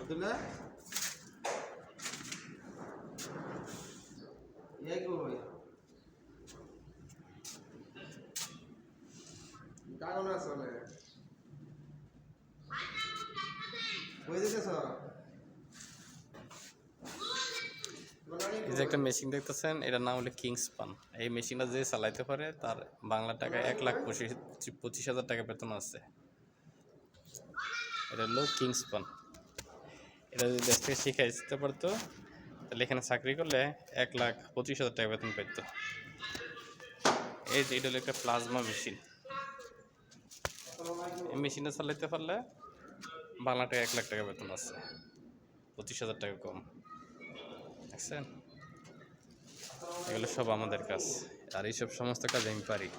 বুঝলে এই কই কাগজ আছে বলে কই দিতেছ এই যে একটা মেশিন দেখতেছেন, এটার নাম হলো কিংসপান। এই মেশিনটা যে চালাইতে পারে তার বাংলা টাকায় 1,25,000 টাকা বেতন আছে। এটা হলো কিংসপান। এটা যদি দেশ থেকে শিখে আসতে পারতো তাহলে এখানে চাকরি করলে 1,25,000 টাকা বেতন পেত। এই যে এটা হলো একটা প্লাজমা মেশিন। এই মেশিনটা চালাইতে পারলে বাংলা টাকা 1,00,000 টাকা বেতন আছে, 25,000 টাকা কম। দেখছেন, এগুলো সব আমাদের কাজ, আর এইসব সমস্ত কাজ আমি পারি।